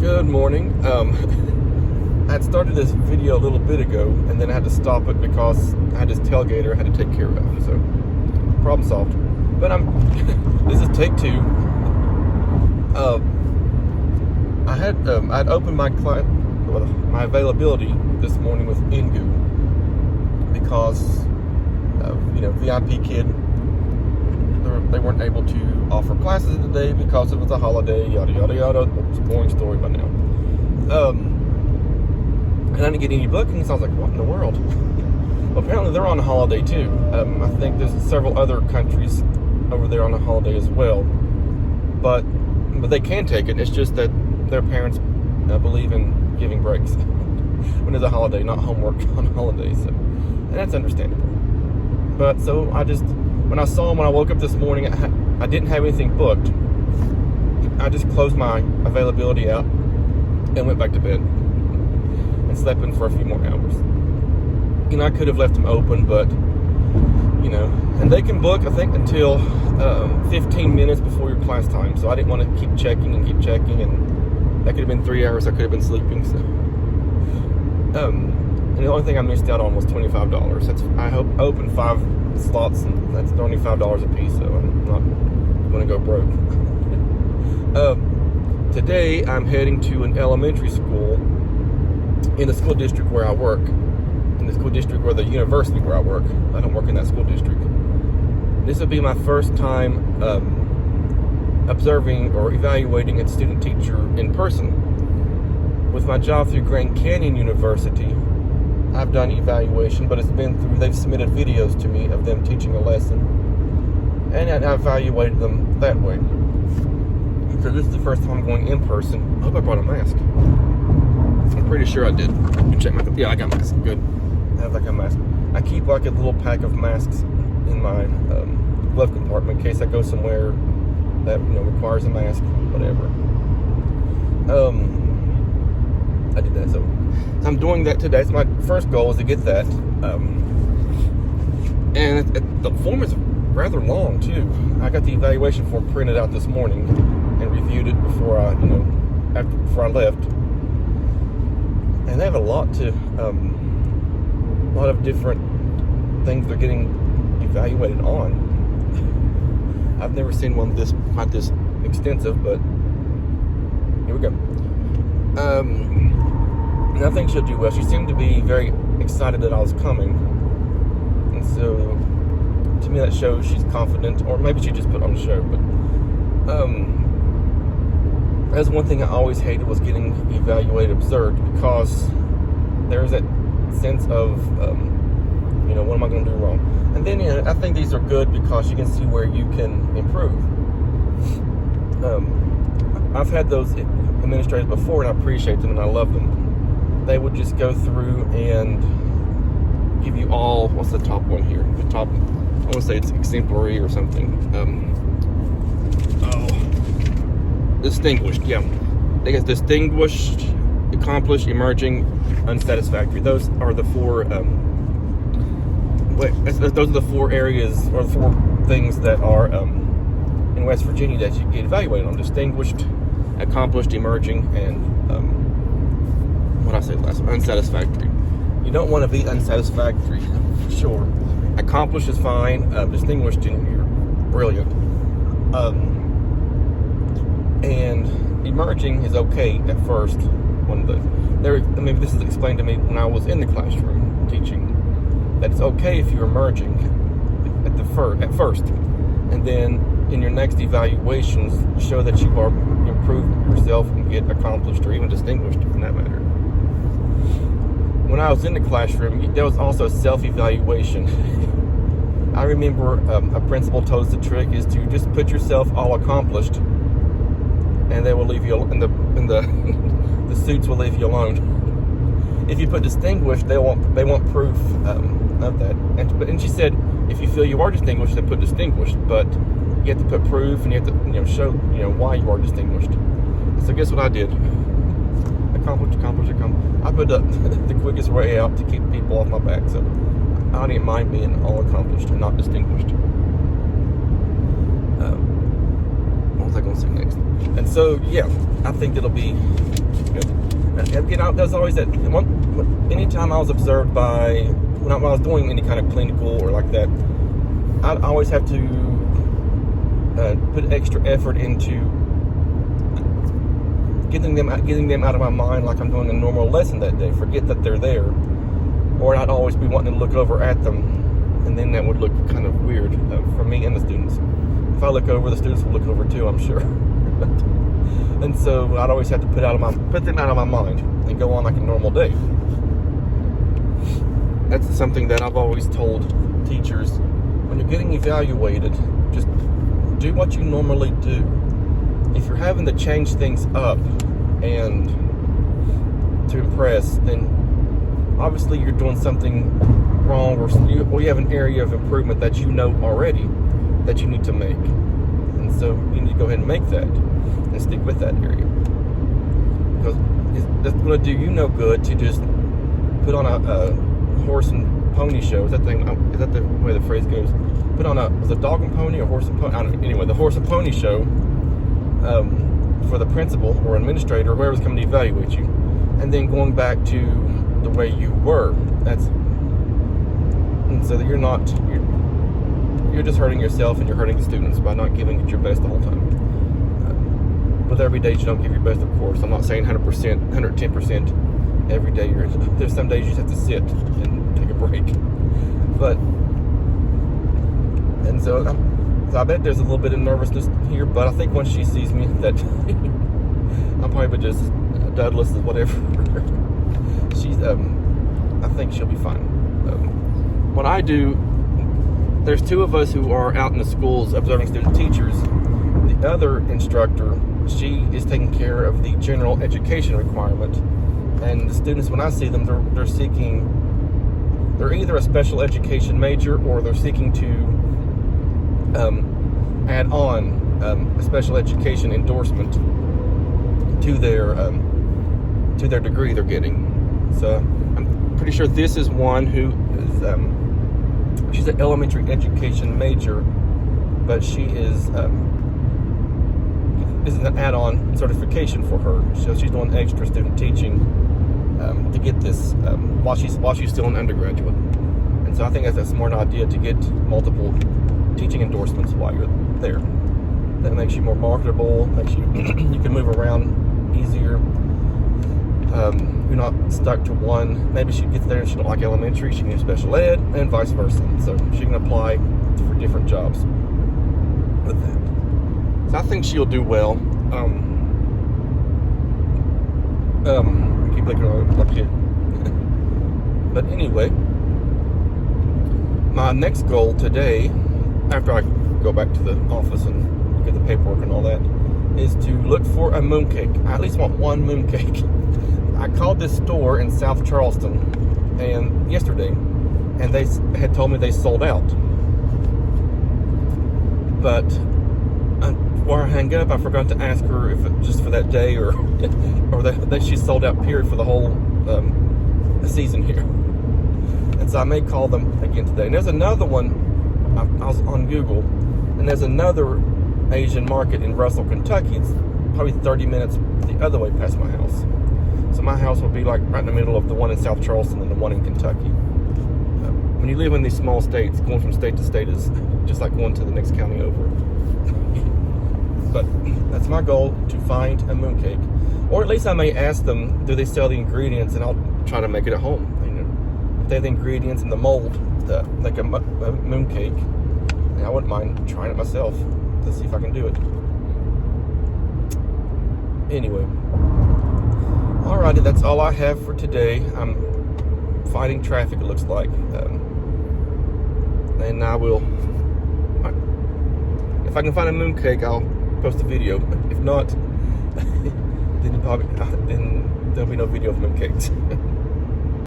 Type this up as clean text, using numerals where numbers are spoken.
Good morning. I had started this video a little bit ago, and then I had to stop it because I had this tailgater I had to take care of. So, problem solved. But this is take two. I'd opened my availability this morning with Ingu because VIP kid. They weren't able to offer classes today because it was a holiday, yada yada yada. It's a boring story by now. And I didn't get any bookings. I was like, what in the world? Well, apparently they're on a holiday too. I think there's several other countries over there on a holiday as well. But they can take it. It's just that their parents believe in giving breaks when there's a holiday, not homework on holidays. So, and that's understandable. But so when I saw them when I woke up this morning, I didn't have anything booked. I just closed my availability out and went back to bed and slept in for a few more hours. I could have left them open, but and they can book, I think, until 15 minutes before your class time. So I didn't want to keep checking, and that could have been 3 hours I could have been sleeping. So, and the only thing I missed out on was $25. I opened 5 slots, and that's $25 a piece. So I'm not going to go broke. Today I'm heading to an elementary school in the school district where I work. In the school district where the university where I work. I don't work in that school district. This will be my first time observing or evaluating a student teacher in person. With my job through Grand Canyon University, I've done evaluation, but it's been through, they've submitted videos to me of them teaching a lesson, and I evaluated them that way. So this is the first time I'm going in person. I hope I brought a mask. I'm pretty sure I did. Check yeah, I got a mask. Good. I have like a mask. I keep like a little pack of masks in my glove compartment in case I go somewhere that requires a mask, whatever. I did that, so I'm doing that today. So my first goal is to get that, and the form is rather long too. I got the evaluation form printed out this morning and reviewed it before I left. And they have a lot of different things they're getting evaluated on. I've never seen one quite this extensive, but here we go. And I think she'll do well. She seemed to be very excited that I was coming, and so to me that shows she's confident, or maybe she just put on the show. But that's one thing I always hated, was getting evaluated observed, because there's that sense of what am I going to do wrong? And then I think these are good because you can see where you can improve. I've had those administrators before, and I appreciate them and I love them. They would just go through and give you all, what's the top one here? The top, I want to say it's exemplary or something. Distinguished, yeah. They get distinguished, accomplished, emerging, unsatisfactory. Those are the 4, those are the 4 areas, or the 4 things that are in West Virginia that you get evaluated on: distinguished, accomplished, emerging, and what did I say last one? Unsatisfactory. You don't want to be unsatisfactory, for sure. Accomplished is fine. Distinguished, you're brilliant. And emerging is okay at first. This is explained to me when I was in the classroom teaching, that it's okay if you're emerging at first, and then in your next evaluations, show that you are improved yourself and get accomplished or even distinguished, in that matter. When I was in the classroom, there was also self-evaluation. I remember a principal told us the trick is to just put yourself all accomplished, and they will leave you, and the suits will leave you alone. If you put distinguished, they want proof of that. And she said, if you feel you are distinguished, then put distinguished. But you have to put proof, and you have to show why you are distinguished. So guess what I did? Accomplished. I put the quickest way out to keep people off my back. So I didn't mind being all accomplished and not distinguished. What was I going to say next? And so, yeah, I think it'll be good. Again, there's always that anytime I was observed by, when I was doing any kind of clinical or like that, I'd always have to put extra effort into getting them out of my mind, like I'm doing a normal lesson that day. Forget that they're there, or I'd always be wanting to look over at them, and then that would look kind of weird for me and the students. If I look over, the students will look over too, I'm sure. And so I'd always have to put them out of my mind and go on like a normal day. That's something that I've always told teachers. When you're getting evaluated, just do what you normally do. If you're having to change things up and to impress, then obviously you're doing something wrong, or you have an area of improvement that you know already that you need to make. And so you need to go ahead and make that and stick with that area. Because that's going to do you no good to just put on a horse and pony show. Is that the way the phrase goes? Put on was it dog and pony or horse and pony? Anyway, the horse and pony show for the principal or administrator or whoever's coming to evaluate you, and then going back to the way you were. And so that you're just hurting yourself and you're hurting the students by not giving it your best the whole time. With every day you don't give your best, of course. I'm not saying 100%, 110% every day. There's some days you just have to sit and take a break. And so I bet there's a little bit of nervousness here, but I think once she sees me, that I'm probably just dudless or whatever. I think she'll be fine. What I do, there's two of us who are out in the schools observing student teachers. The other instructor, she is taking care of the general education requirement. And the students, when I see them, they're either a special education major or they're seeking to add on a special education endorsement to their degree they're getting. So I'm pretty sure this is one who is she's an elementary education major, but she is this is an add-on certification for her. So she's doing extra student teaching to get this while she's still an undergraduate. And so I think that's a smart idea to get multiple teaching endorsements while you're there. That makes you more marketable, makes you you can move around easier. You're not stuck to one. Maybe she gets there and she don't like elementary, she can do special ed, and vice versa. So she can apply for different jobs with that. So I think she'll do well. I keep looking up here. But anyway, my next goal today, after I go back to the office and look at the paperwork and all that, is to look for a mooncake. I at least want one mooncake. I called this store in South Charleston yesterday, and they had told me they sold out. But before I hang up, I forgot to ask her if it just for that day or that she's sold out period for the whole season here. And so I may call them again today. And there's another one. I was on Google, and there's another Asian market in Russell, Kentucky. It's probably 30 minutes the other way past my house. So my house will be like right in the middle of the one in South Charleston and the one in Kentucky. When you live in these small states, going from state to state is just like going to the next county over. But that's my goal, to find a mooncake. Or at least I may ask them, do they sell the ingredients, and I'll try to make it at home. If they have the ingredients and the mold, like a mooncake, I wouldn't mind trying it myself to see if I can do it. Anyway, alrighty, that's all I have for today. I'm fighting traffic, it looks like, and I will. If I can find a mooncake, I'll post a video. If not, then there'll be no video of mooncakes.